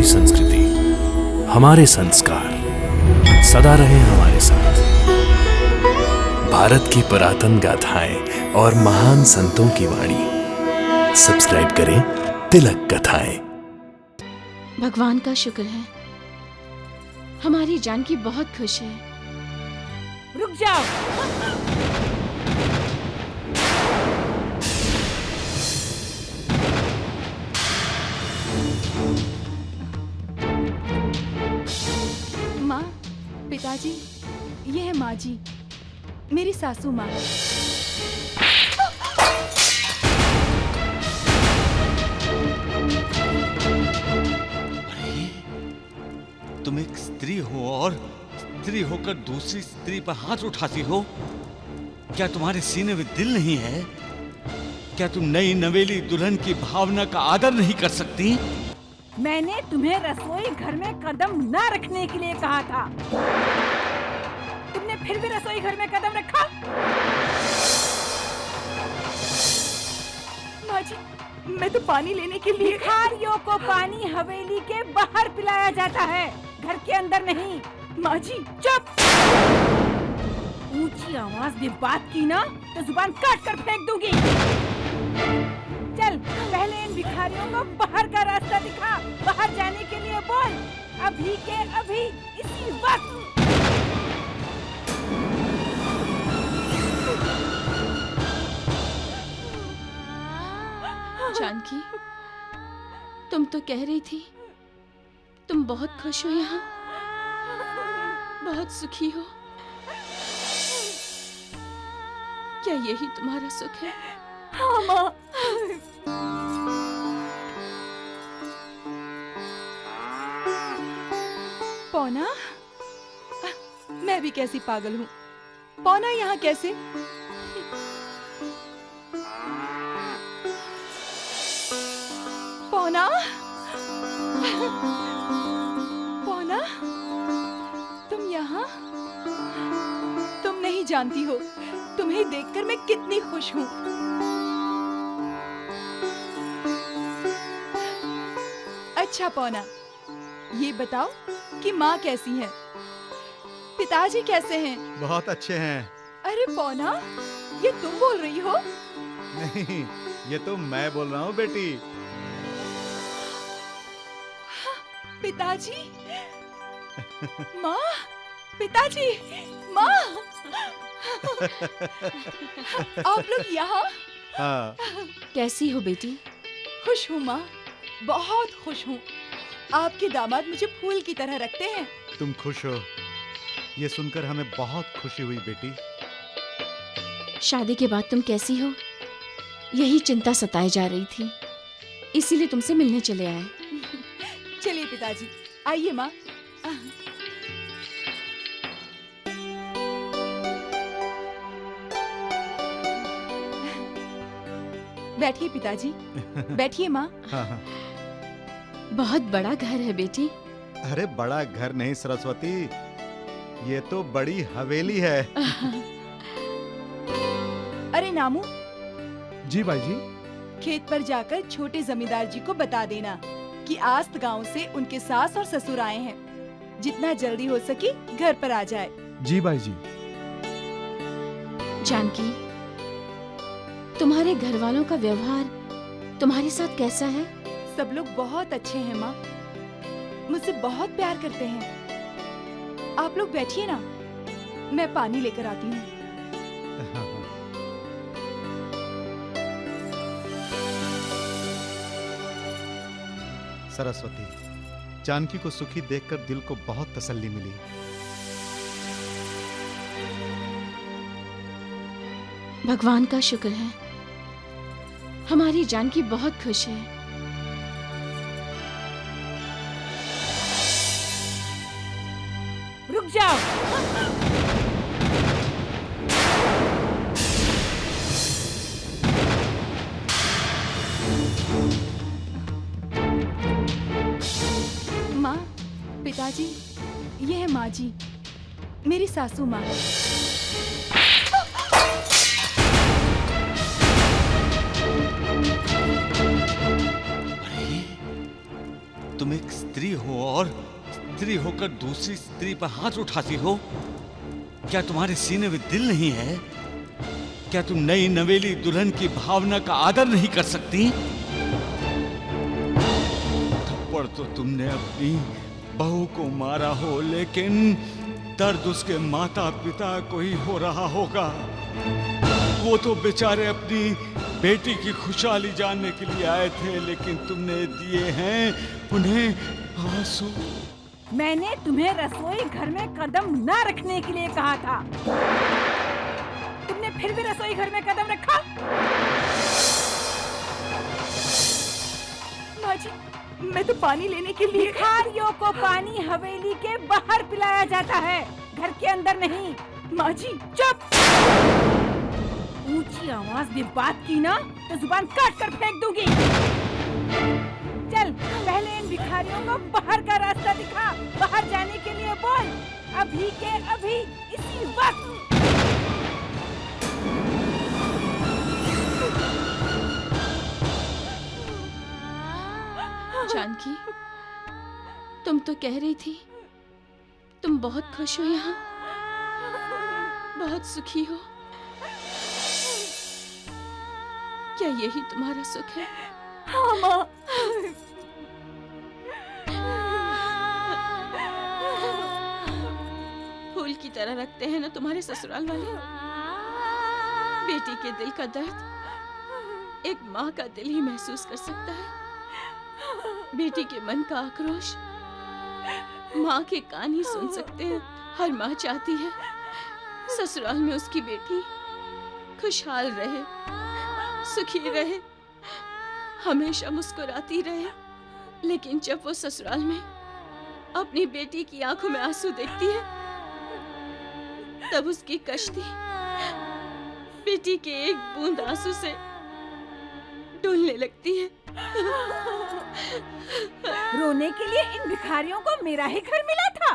हमारी संस्कृति, हमारे संस्कार सदा रहे हमारे साथ। भारत की पुरातन गाथाएं और महान संतों की वाणी। सब्सक्राइब करें तिलक कथाएं। भगवान का शुक्र है, हमारी जानकी बहुत खुश है। रुक जाओ। माँ, पिताजी, ये है माँ जी, मेरी सासू माँ। तुम एक स्त्री हो और स्त्री होकर दूसरी स्त्री पर हाथ उठाती हो। क्या तुम्हारे सीने में दिल नहीं है? क्या तुम नई नवेली दुल्हन की भावना का आदर नहीं कर सकती? मैंने तुम्हें रसोई घर में कदम न रखने के लिए कहा था, तुमने फिर भी रसोई घर में कदम रखा। माँ जी, मैं तो पानी लेने के लिए। भिखारियों को पानी हवेली के बाहर पिलाया जाता है, घर के अंदर नहीं। माँ जी, चुप! ऊंची आवाज में बात की ना तो जुबान काट कर फेंक दूंगी। चल, पहले इन भिखारियों को बाहर का रास्ता दिखा। बाहर जाने के लिए बोल, अभी के अभी, इसी वक्त। जानकी, तुम तो कह रही थी तुम बहुत खुश हो, यहाँ बहुत सुखी हो। क्या यही तुम्हारा सुख है? हाँ माँ। पौना, मैं भी कैसी पागल हूँ। पौना यहाँ कैसे? पौना, पौना, तुम यहाँ? तुम नहीं जानती हो, तुम्हें देखकर मैं कितनी खुश हूँ। अच्छा पौना, ये बताओ कि माँ कैसी है? पिताजी कैसे हैं? बहुत अच्छे हैं। अरे पौना, ये तुम बोल रही हो? नहीं, ये तो मैं बोल रहा हूँ बेटी। पिताजी, माँ, पिताजी, माँ, आप लोग यहाँ? हाँ। कैसी हो बेटी? खुश हूँ माँ, बहुत खुश हूँ। आपके दामाद मुझे फूल की तरह रखते हैं। तुम खुश हो, ये सुनकर हमें बहुत खुशी हुई बेटी। शादी के बाद तुम कैसी हो, यही चिंता सताए जा रही थी, इसीलिए तुमसे मिलने चले आए। चलिए पिताजी, आइए माँ। बैठिए पिताजी, बैठिए माँ। हाँ हाँ। बहुत बड़ा घर है बेटी। अरे बड़ा घर नहीं सरस्वती, ये तो बड़ी हवेली है। अरे नामू, जी भाई जी। खेत पर जाकर छोटे जमींदार जी को बता देना कि आस्त गांव से उनके सास और ससुर आए हैं। जितना जल्दी हो सके घर पर आ जाए। जी भाई जी। जानकी, तुम्हारे घर वालों का व्यवहार तुम्हारे साथ कैसा है? सब लोग बहुत अच्छे हैं माँ, मुझसे बहुत प्यार करते हैं। आप लोग बैठिए ना, मैं पानी लेकर आती हूँ। हाँ, हाँ। सरस्वती, जानकी को सुखी देखकर दिल को बहुत तसल्ली मिली। भगवान का शुक्र है, हमारी जानकी बहुत खुश है। रुक जाओ। माँ, पिताजी, ये है माँ जी, मेरी सासू माँ। तुम एक स्त्री हो और स्त्री होकर दूसरी स्त्री पर हाथ उठाती हो? क्या तुम्हारे सीने में दिल नहीं है? क्या तुम नई नवेली दुल्हन की भावना का आदर नहीं कर सकती? थप्पड़ तो तुमने अपनी बहू को मारा हो, लेकिन दर्द उसके माता पिता को ही हो रहा होगा। वो तो बेचारे अपनी बेटी की खुशहाली जानने के लिए आए थे, लेकिन तुमने दिए हैं उन्हें आंसू। मैंने तुम्हें रसोई घर में कदम न रखने के लिए कहा था, तुमने फिर भी रसोई घर में कदम रखा। माँ जी, मैं तो पानी लेने के लिए। भिखारियों को पानी हवेली के बाहर पिलाया जाता है, घर के अंदर नहीं। माँ जी, चुप! ऊंची आवाज में बात की ना तो जुबान काट कर फेंक दूंगी। चल, पहले इन भिखारियों को बाहर का रास्ता दिखा, बाहर जाने के लिए बोल, अभी के अभी, इसी वक्त। जानकी, तुम तो कह रही थी तुम बहुत खुश हो, यहाँ बहुत सुखी हो। क्या यही तुम्हारा सुख है? हाँ माँ। फूल की तरह रखते हैं ना तुम्हारे ससुराल वाले। बेटी के दिल का दर्द एक माँ का दिल ही महसूस कर सकता है। बेटी के मन का आक्रोश माँ के कान ही सुन सकते हैं। हर माँ चाहती है ससुराल में उसकी बेटी खुशहाल रहे, सुखी रहे, हमेशा मुस्कुराती रहे। लेकिन जब वो ससुराल में अपनी बेटी की आंखों में आंसू देखती है, तब उसकी कश्ती बेटी के एक बूंद आंसू से डूलने लगती है। रोने के लिए इन भिखारियों को मेरा ही घर मिला था।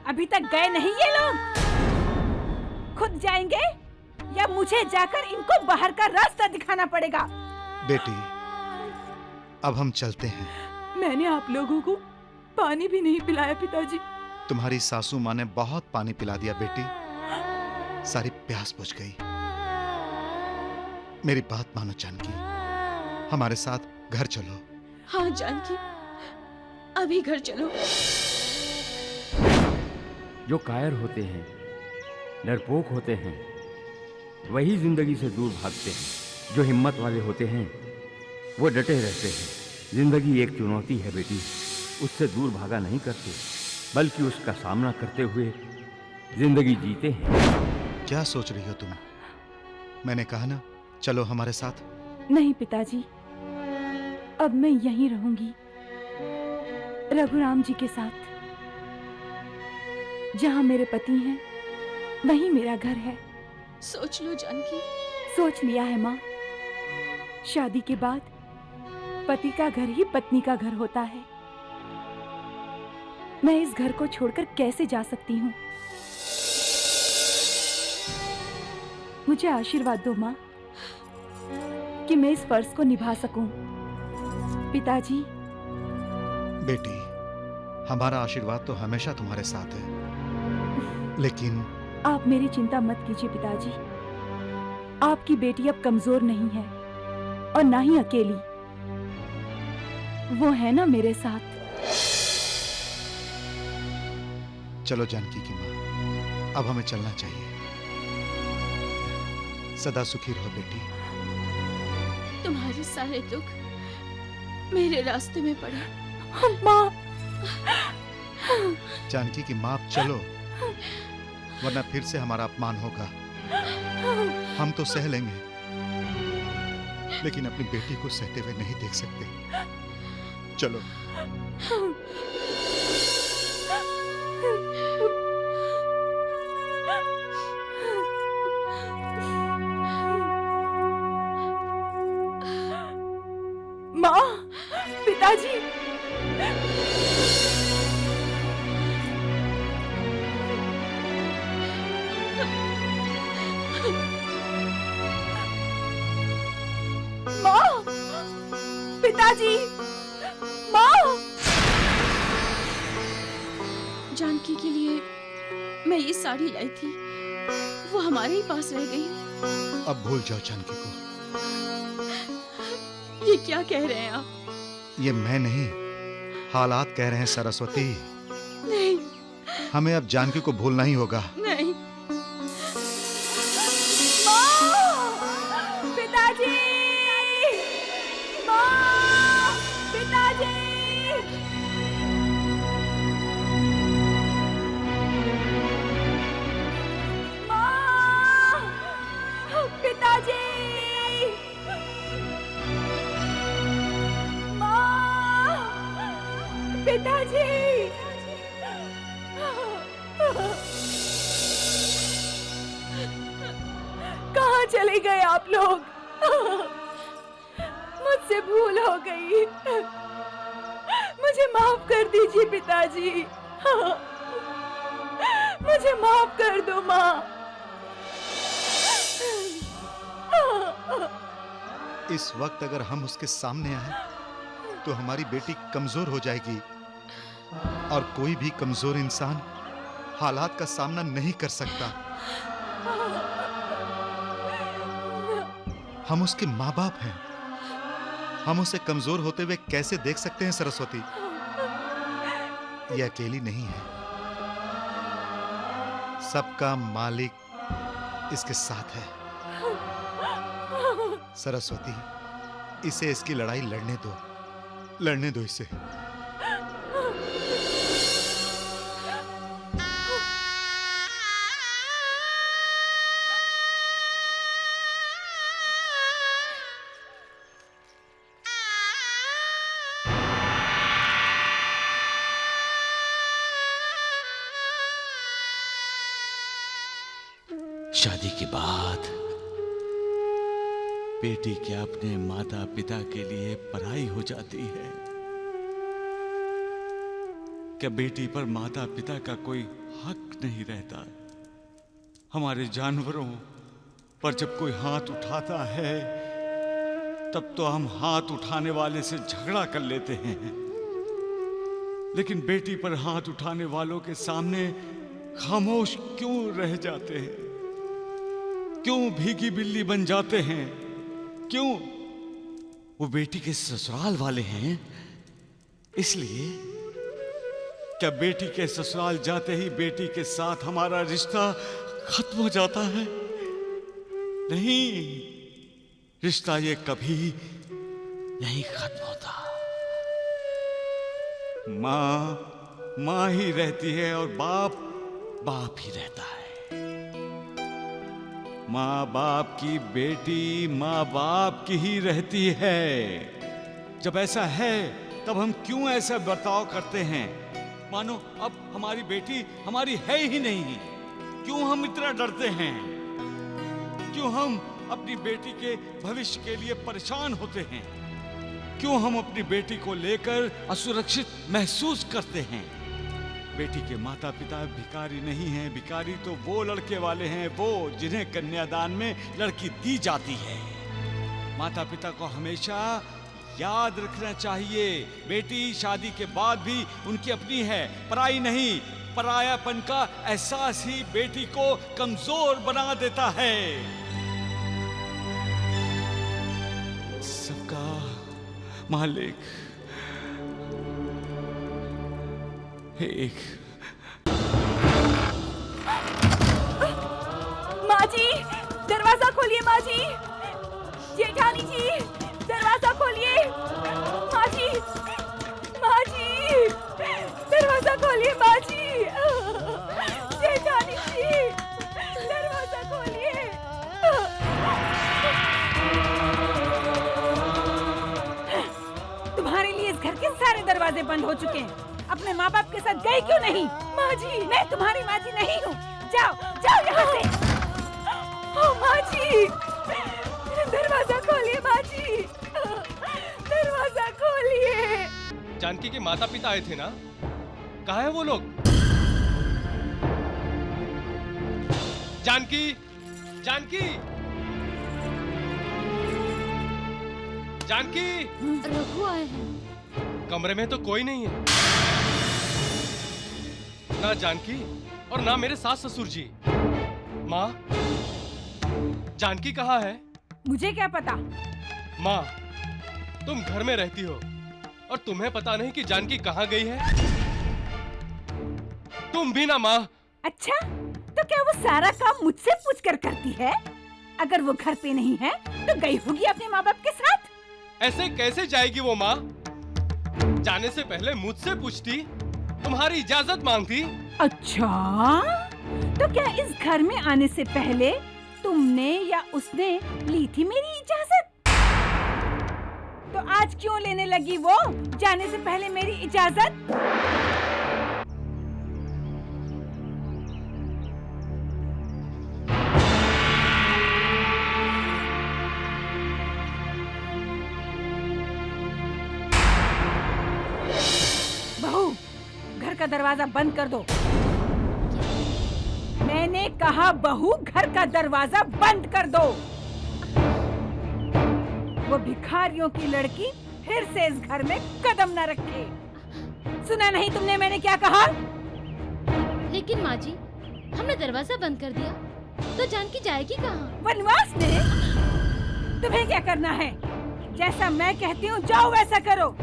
अभी तक गए नहीं ये लोग। खुद जाएंगे या मुझे जाकर इनको बाहर का रास्ता दिखाना पड़ेगा? बेटी, अब हम चलते हैं। मैंने आप लोगों को पानी भी नहीं पिलाया पिताजी। तुम्हारी सासू माँ ने बहुत पानी पिला दिया बेटी, सारी प्यास बुझ गई। मेरी बात मानो जानकी, हमारे साथ घर चलो। हाँ जानकी, अभी घर चलो। जो कायर होते हैं, डरपोक होते हैं, वही जिंदगी से दूर भागते हैं। जो हिम्मत वाले होते हैं वो डटे रहते हैं। जिंदगी एक चुनौती है बेटी, उससे दूर भागा नहीं करते, बल्कि उसका सामना करते हुए जिंदगी जीते हैं। क्या सोच रही हो तुम? मैंने कहा ना, चलो हमारे साथ। नहीं पिताजी, अब मैं यहीं रहूंगी रघुराम जी के साथ। जहाँ मेरे पति हैं, वहीं मेरा घर है। सोच लो जानकी। सोच लिया है माँ। शादी के बाद पति का घर ही पत्नी का घर होता है। मैं इस घर को छोड़कर कैसे जा सकती हूँ? मुझे आशीर्वाद दो माँ कि मैं इस फर्ज को निभा सकूं। पिताजी। बेटी, हमारा आशीर्वाद तो हमेशा तुम्हारे साथ है, लेकिन आप मेरी चिंता मत कीजिए पिताजी। आपकी बेटी अब कमजोर नहीं है और ना ही अकेली। वो है ना मेरे साथ। चलो जानकी की माँ, अब हमें चलना चाहिए। सदा सुखी रहो बेटी। तुम्हारे सारे दुख मेरे रास्ते में पड़े। माँ। जानकी की माँ, अब चलो, वरना फिर से हमारा अपमान होगा। हम तो सह लेंगे, लेकिन अपनी बेटी को सहते हुए नहीं देख सकते। चलो। माँ, पिताजी। माँ। पिताजी, माँ। जानकी के लिए मैं ये साड़ी लाई थी, वो हमारे ही पास रह गई। अब भूल जाओ जानकी को। ये क्या कह रहे हैं आप? ये मैं नहीं, हालात कह रहे हैं सरस्वती। नहीं, हमें अब जानकी को भूलना ही होगा। नहीं। पिताजी, माँ, पिताजी। माँ, पिताजी, माँ, पिताजी। कहाँ चले गए आप लोग? मुझसे भूल हो गई, मुझे माफ कर दीजिए पिताजी। मुझे माफ कर दो माँ। इस वक्त अगर हम उसके सामने आए तो हमारी बेटी कमजोर हो जाएगी, और कोई भी कमजोर इंसान हालात का सामना नहीं कर सकता। हम उसके माँ बाप हैं, हम उसे कमजोर होते हुए कैसे देख सकते हैं सरस्वती? ये अकेली नहीं है, सबका मालिक इसके साथ है। सरस्वती, इसे इसकी लड़ाई लड़ने दो इसे। शादी के बाद बेटी क्या अपने माता पिता के लिए पराई हो जाती है? क्या बेटी पर माता पिता का कोई हक नहीं रहता? हमारे जानवरों पर जब कोई हाथ उठाता है तब तो हम हाथ उठाने वाले से झगड़ा कर लेते हैं, लेकिन बेटी पर हाथ उठाने वालों के सामने खामोश क्यों रह जाते हैं? क्यों भीगी बिल्ली बन जाते हैं? क्यों? वो बेटी के ससुराल वाले हैं इसलिए? क्या बेटी के ससुराल जाते ही बेटी के साथ हमारा रिश्ता खत्म हो जाता है? नहीं, रिश्ता ये कभी नहीं खत्म होता। माँ ही रहती है और बाप ही रहता है। माँ बाप की बेटी माँ बाप की ही रहती है। जब ऐसा है तब हम क्यों ऐसा बर्ताव करते हैं मानो अब हमारी बेटी हमारी है ही नहीं? क्यों हम इतना डरते हैं? क्यों हम अपनी बेटी के भविष्य के लिए परेशान होते हैं? क्यों हम अपनी बेटी को लेकर असुरक्षित महसूस करते हैं? बेटी के माता पिता भिखारी नहीं हैं, भिखारी तो वो लड़के वाले हैं वो जिन्हें कन्यादान में लड़की दी जाती है। माता पिता को हमेशा याद रखना चाहिए, बेटी शादी के बाद भी उनकी अपनी है, पराई नहीं। परायापन का एहसास ही बेटी को कमजोर बना देता है। सबका मालिक एक। माँ जी, दरवाजा खोलिए। माँ जी, जेठानी जी, दरवाजा खोलिए। माँ जी, दरवाजा खोलिए। माँ जी, जेठानी जी, दरवाजा खोलिए। तुम्हारे लिए इस घर के सारे दरवाजे बंद हो चुके हैं। अपने माँ बाप के साथ गई क्यों नहीं? माँ जी, मैं तुम्हारी माँ जी नहीं हूँ। जाओ यहाँ से। ओ माँ जी, दरवाजा खोलिए। माँ जी, दरवाजा खोलिए। जानकी के माता पिता आए थे ना, कहाँ है वो लोग? जानकी, जानकी, जानकी, रघु आए हैं। कमरे में तो कोई नहीं है, ना जानकी और ना मेरे सास ससुर जी। माँ, जानकी कहाँ है? मुझे क्या पता? माँ, तुम घर में रहती हो और तुम्हें पता नहीं कि जानकी कहाँ गई है? तुम भी ना माँ। अच्छा, तो क्या वो सारा काम मुझसे पूछकर करती है? अगर वो घर पे नहीं है तो गई होगी अपने माँ बाप के साथ। ऐसे कैसे जाएगी वो माँ? जाने से पहले मुझसे पूछती, तुम्हारी इजाजत मांगती। अच्छा, तो क्या इस घर में आने से पहले तुमने या उसने ली थी मेरी इजाजत? तो आज क्यों लेने लगी वो जाने से पहले मेरी इजाजत? बहू, घर का दरवाजा बंद कर दो। मैंने कहा बहू, घर का दरवाजा बंद कर दो। वो भिखारियों की लड़की फिर से इस घर में कदम न रखे। सुना नहीं तुमने मैंने क्या कहा? लेकिन माँ जी, हमने दरवाजा बंद कर दिया तो जानकी जाएगी कहाँ? वनवास में? तुम्हें क्या करना है? जैसा मैं कहती हूँ जाओ वैसा करो।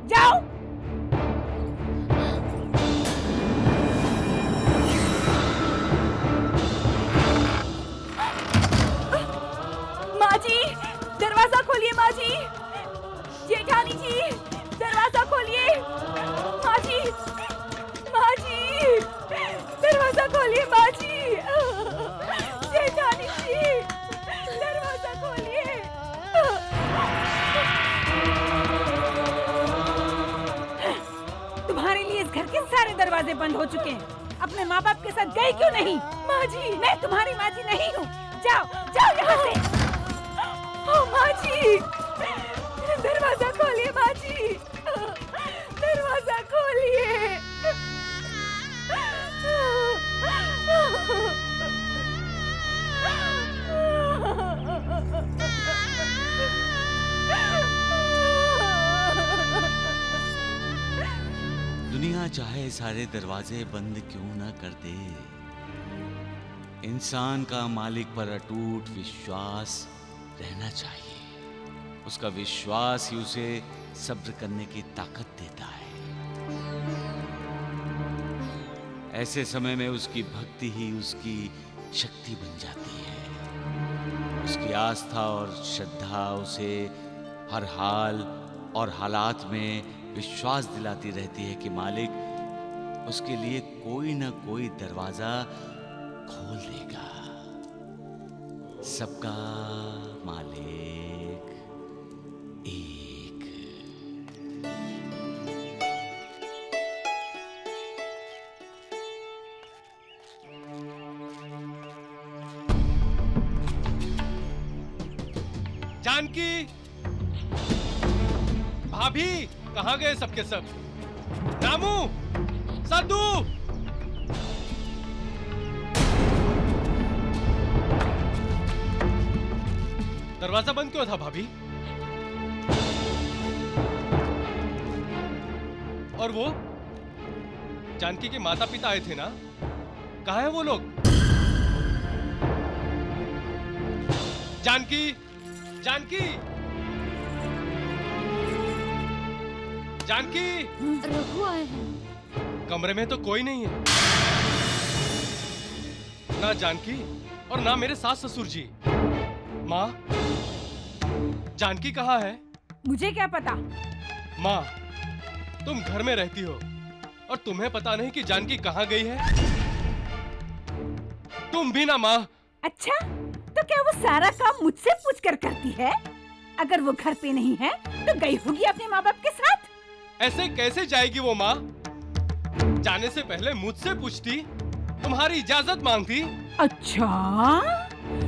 जाओ। माँ जी, दरवाजा खोलिए माँ जी। जेठानी जी, दरवाजा खोलिए। माँ जी, माँ जी, दरवाजा खोलिए माँ जी। जेठानी जी, दरवाजा खोलिए। तुम्हारे लिए इस घर के सारे दरवाजे बंद हो चुके हैं। अपने माँ बाप के साथ गई क्यों नहीं? माँ जी, मैं तुम्हारी माँ जी नहीं हूँ। जाओ, जाओ यहाँ से। ओ माँ जी, दरवाजा खोलिए माँ जी। दरवाजा खोलिए। दुनिया चाहे सारे दरवाजे बंद क्यों ना कर दे, इंसान का मालिक पर अटूट विश्वास रहना चाहिए। उसका विश्वास ही उसे सब्र करने की ताकत देता है। ऐसे समय में उसकी भक्ति ही उसकी शक्ति बन जाती है। उसकी आस्था और श्रद्धा उसे हर हाल और हालात में विश्वास दिलाती रहती है कि मालिक उसके लिए कोई ना कोई दरवाजा खोल देगा। सबका मालिक एक। जानकी, भाभी, कहाँ गए सबके सब? रामू, सद्दू, दरवाजा बंद क्यों था भाभी? और वो जानकी के माता पिता आए थे ना, कहाँ है वो लोग? जानकी, जानकी, जानकी, रघु आए हैं। कमरे में तो कोई नहीं है, ना जानकी और ना मेरे सास ससुर जी। माँ, जानकी कहाँ है? मुझे क्या पता? माँ, तुम घर में रहती हो और तुम्हें पता नहीं कि जानकी कहाँ गई है? तुम भी ना माँ। अच्छा, तो क्या वो सारा काम मुझसे पूछकर करती है? अगर वो घर पे नहीं है तो गई होगी अपने माँ बाप के साथ। ऐसे कैसे जाएगी वो माँ? जाने से पहले मुझसे पूछती, तुम्हारी इजाजत मांगती। अच्छा,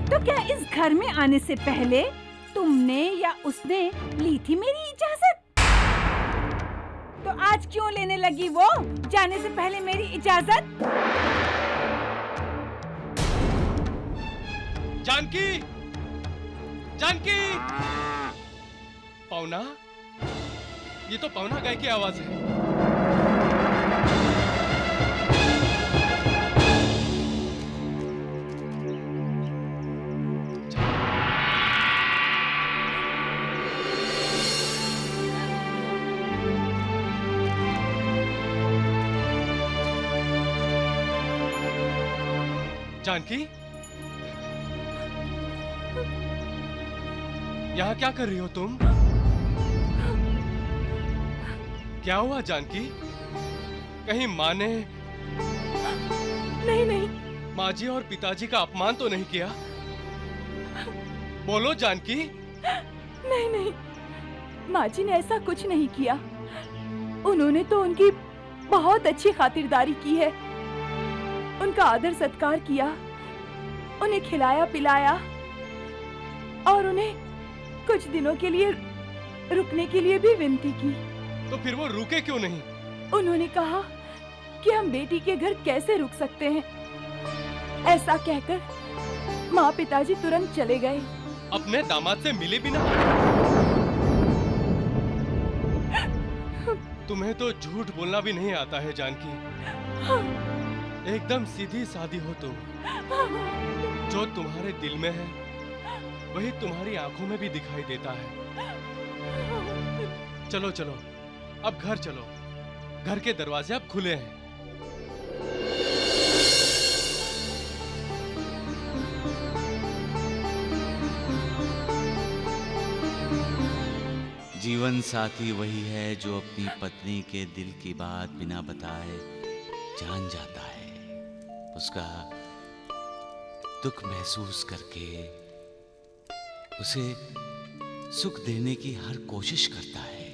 तो क्या इस घर में आने से पहले तुमने या उसने ली थी मेरी इजाजत? तो आज क्यों लेने लगी वो जाने से पहले मेरी इजाजत? जानकी, जानकी, पवना, ये तो पवना गाय की आवाज है। जानकी, यहाँ क्या कर रही हो तुम? क्या हुआ जानकी? कहीं माँ ने नहीं, माँ जी और पिताजी का अपमान तो नहीं किया? बोलो जानकी। नहीं, माँ जी ने ऐसा कुछ नहीं किया। उन्होंने तो उनकी बहुत अच्छी खातिरदारी की है, उनका आदर सत्कार किया, उन्हें खिलाया पिलाया और उन्हें कुछ दिनों के लिए रुकने के लिए भी विनती की। तो फिर वो रुके क्यों नहीं? उन्होंने कहा कि हम बेटी के घर कैसे रुक सकते हैं। ऐसा कहकर माँ पिताजी तुरंत चले गए। अपने दामाद से मिले बिना? तुम्हें तो झूठ बोलना भी नहीं आता है जानकी। एकदम सीधी सादी हो तुम। जो तुम्हारे दिल में है वही तुम्हारी आंखों में भी दिखाई देता है। चलो चलो, अब घर चलो। घर के दरवाजे अब खुले हैं। जीवन साथी वही है जो अपनी पत्नी के दिल की बात बिना बताए जान जाता है। उसका दुख महसूस करके उसे सुख देने की हर कोशिश करता है।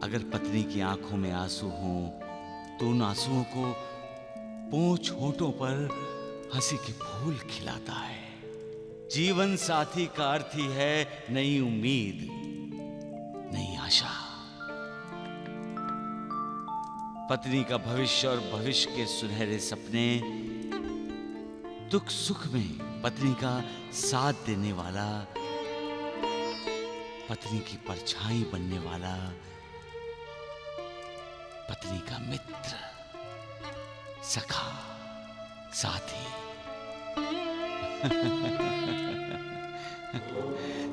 अगर पत्नी की आंखों में आंसू हों तो उन आंसुओं को पोंछ होठों पर हंसी के फूल खिलाता है। जीवन साथी का अर्थ ही है नई उम्मीद, नई आशा। पत्नी का भविष्य और भविष्य के सुनहरे सपने, दुख सुख में पत्नी का साथ देने वाला, पत्नी की परछाई बनने वाला, पत्नी का मित्र, सखा, साथी।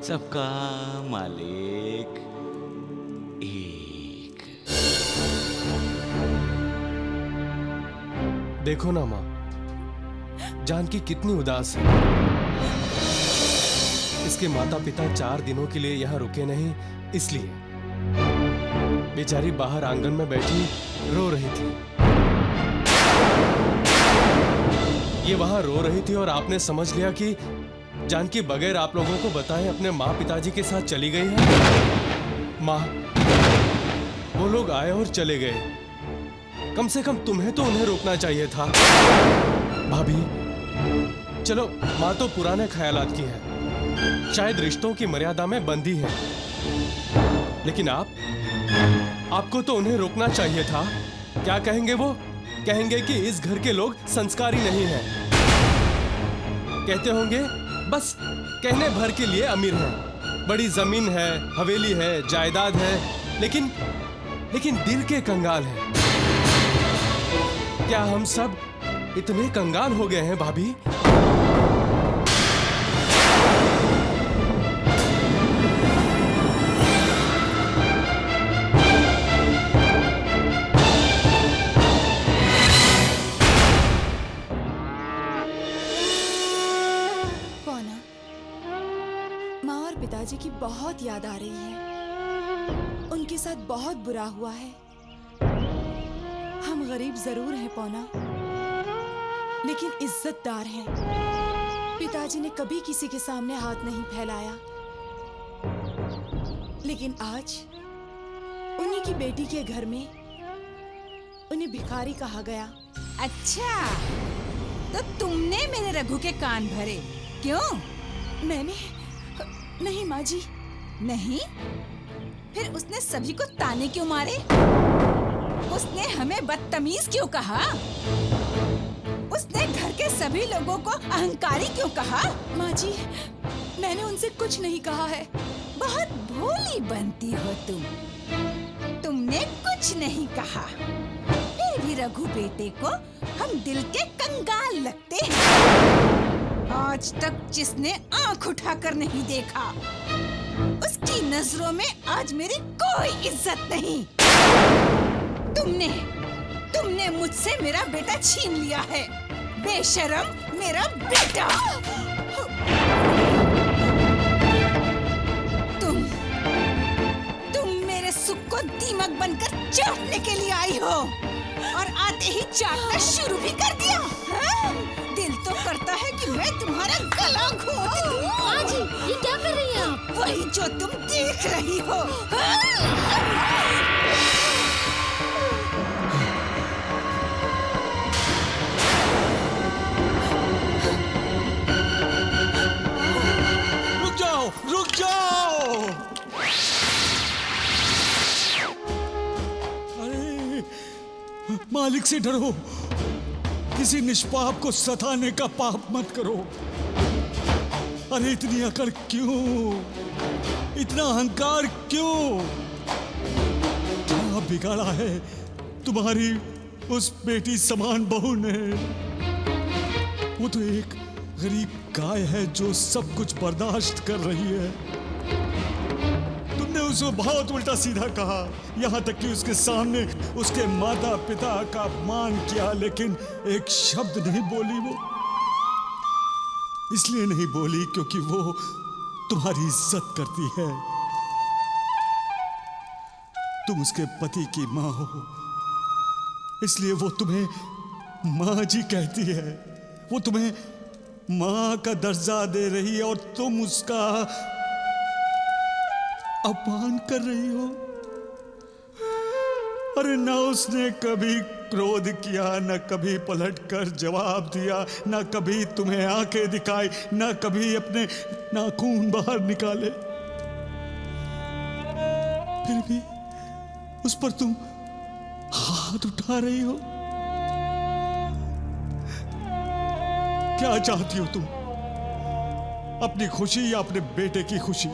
सबका मालिक एक। देखो ना माँ, जानकी कितनी उदास है। इसके माता पिता 4 दिनों के लिए यहाँ रुके नहीं, इसलिए बेचारी बाहर आंगन में बैठी रो रही थी। ये वहां रो रही थी और आपने समझ लिया कि जानकी बगैर आप लोगों को बताए अपने माँ पिताजी के साथ चली गई है। माँ, वो लोग आए और चले गए, कम से कम तुम्हें तो उन्हें रोकना चाहिए था। भाभी, चलो माँ तो पुराने ख्यालात की है, शायद रिश्तों की मर्यादा में बंधी है, लेकिन आपको तो उन्हें रोकना चाहिए था। क्या कहेंगे वो? कहेंगे कि इस घर के लोग संस्कारी नहीं हैं। कहते होंगे बस कहने भर के लिए अमीर हैं, बड़ी जमीन है, हवेली है, जायदाद है, लेकिन दिल के कंगाल हैं। क्या हम सब इतने कंगाल हो गए हैं भाभी? पिताजी की बहुत याद आ रही है। उनके साथ बहुत बुरा हुआ है। हम गरीब जरूर हैं पौना, लेकिन इज्जतदार हैं। पिताजी ने कभी किसी के सामने हाथ नहीं फैलाया, लेकिन आज उन्हीं की बेटी के घर में उन्हें भिखारी कहा गया। अच्छा, तो तुमने मेरे रघु के कान भरे? क्यों? मैंने नहीं माँ जी। नहीं? फिर उसने सभी को ताने क्यों मारे? उसने हमें बदतमीज क्यों कहा? उसने घर के सभी लोगों को अहंकारी क्यों कहा? माँ जी, मैंने उनसे कुछ नहीं कहा है, बहुत भोली बनती हो तुमने कुछ नहीं कहा, फिर भी रघु बेटे को हम दिल के कंगाल लगते हैं। आज तक जिसने आंख उठाकर नहीं देखा, उसकी नजरों में आज मेरी कोई इज्जत नहीं। तुमने मुझसे मेरा बेटा छीन लिया है, बेशरम मेरा बेटा। तुम मेरे सुख को दीमक बनकर चाटने के लिए आई हो और आते ही चाटना शुरू भी कर दिया। हाँ? दिल तो करता है कि मैं तुम्हारा गला घोट दूं। माँ जी, ये क्या कर रही हैं आप? वही जो तुम देख रही हो। हाँ? रुक जाओ! अरे, मालिक से डरो, किसी निष्पाप को सताने का पाप मत करो। अरे इतनी अकड़ क्यों, इतना अहंकार क्यों? क्या बिगाड़ा है तुम्हारी उस बेटी समान बहू ने? वो तो एक गरीब गाय है जो सब कुछ बर्दाश्त कर रही है। तुमने उसे बहुत उल्टा सीधा कहा, यहाँ तक कि उसके सामने उसके माता पिता का अपमान किया, लेकिन एक शब्द नहीं बोली वो। इसलिए नहीं बोली क्योंकि वो तुम्हारी इज्जत करती है। तुम उसके पति की माँ हो, इसलिए वो तुम्हें माँ जी कहती है। वो तुम्हें माँ का दर्जा दे रही है और तुम उसका अपमान कर रही हो। अरे ना उसने कभी क्रोध किया, न कभी पलटकर जवाब दिया, न कभी तुम्हें आंखें दिखाई, न कभी अपने नाखून बाहर निकाले। फिर भी उस पर तुम हाथ उठा रही हो। क्या चाहती हो तुम? अपनी खुशी या अपने बेटे की खुशी?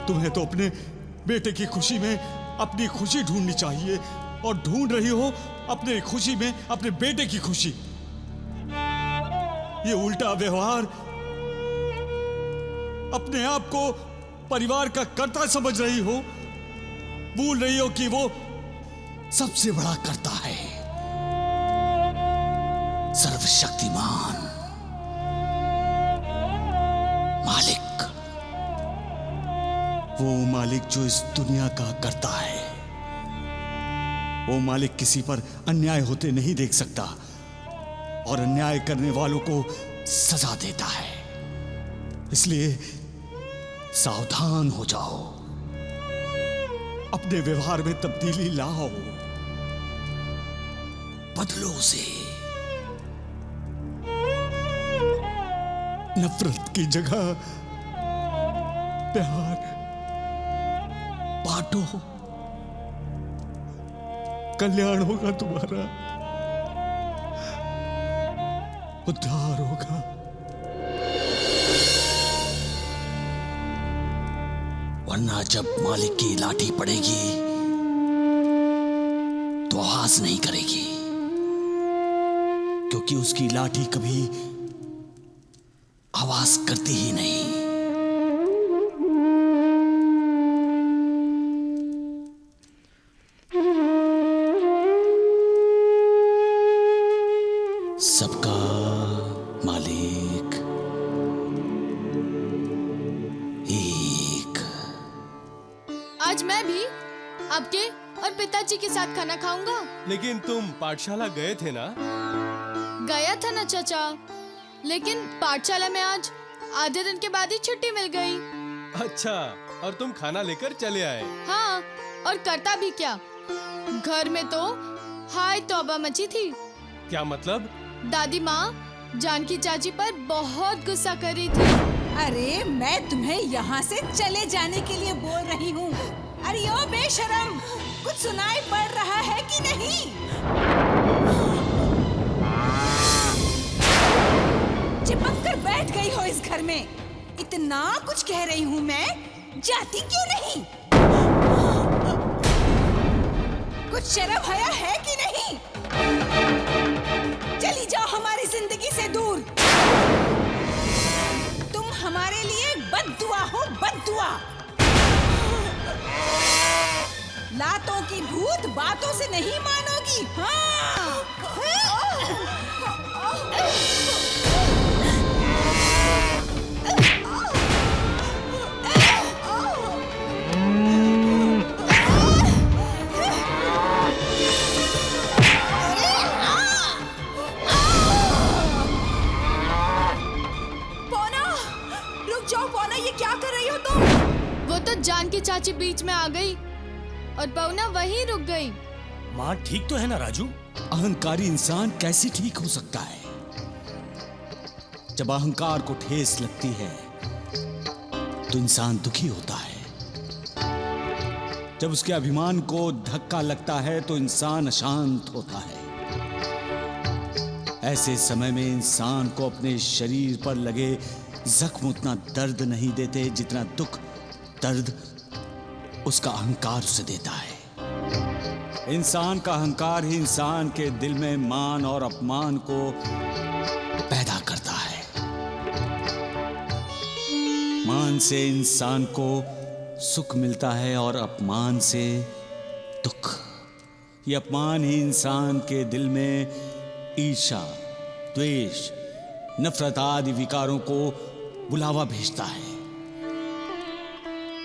तुम्हें तो अपने बेटे की खुशी में अपनी खुशी ढूंढनी चाहिए और ढूंढ रही हो अपने खुशी में अपने बेटे की खुशी। ये उल्टा व्यवहार, अपने आप को परिवार का कर्ता समझ रही हो, भूल रही हो कि वो सबसे बड़ा कर्ता है, सर्वशक्तिमान मालिक। वो मालिक जो इस दुनिया का करता है। वो मालिक किसी पर अन्याय होते नहीं देख सकता और अन्याय करने वालों को सजा देता है। इसलिए सावधान हो जाओ, अपने व्यवहार में तब्दीली लाओ, बदलो उसे। नफरत की जगह प्यार बांटो, कल्याण होगा तुम्हारा, उद्धार होगा। वरना जब मालिक की लाठी पड़ेगी तो आवाज नहीं करेगी, क्योंकि उसकी लाठी कभी आवाज करती ही नहीं। सबका मालिक एक। आज मैं भी आपके और पिताजी के साथ खाना खाऊंगा। लेकिन तुम पाठशाला गए थे ना? गया था ना चाचा, लेकिन पाठशाला में आज आधे दिन के बाद ही छुट्टी मिल गई। अच्छा, और तुम खाना लेकर चले आए? हाँ, और करता भी क्या, घर में तो हाय तौबा मची थी। क्या मतलब? दादी माँ जानकी चाची पर बहुत गुस्सा कर रही थी। अरे मैं तुम्हें यहाँ से चले जाने के लिए बोल रही हूँ। अरे ओ बेशरम, कुछ सुनाई पड़ रहा है कि नहीं? चिपक कर बैठ गई हो इस घर में। इतना कुछ कह रही हूँ मैं, जाती क्यों नहीं? कुछ शर्म हया है कि नहीं? चली जाओ हमारी जिंदगी से दूर। तुम हमारे लिए बद्दुआ हो, बद्दुआ। लातों की भूत बातों से नहीं मानोगी। हाँ। वो तो जानकी चाची बीच में आ गई और पवना वहीं रुक गई। माँ ठीक तो है ना राजू? अहंकारी इंसान कैसे ठीक हो सकता है? जब अहंकार को ठेस लगती है तो इंसान दुखी होता है। जब उसके अभिमान को धक्का लगता है तो इंसान अशांत होता है। ऐसे समय में इंसान को अपने शरीर पर लगे जख्म उतना दर्द नहीं देते जितना दुख दर्द उसका अहंकार उसे देता है। इंसान का अहंकार ही इंसान के दिल में मान और अपमान को पैदा करता है। मान से इंसान को सुख मिलता है और अपमान से दुख। ये अपमान ही इंसान के दिल में ईर्ष्या, द्वेष, नफरत आदि विकारों को बुलावा भेजता है।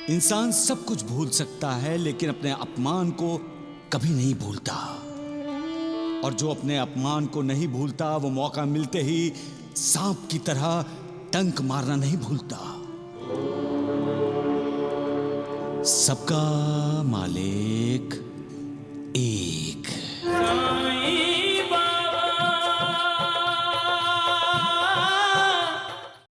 इंसान सब कुछ भूल सकता है लेकिन अपने अपमान को कभी नहीं भूलता। और जो अपने अपमान को नहीं भूलता वो मौका मिलते ही सांप की तरह डंक मारना नहीं भूलता। सबका मालिक एक।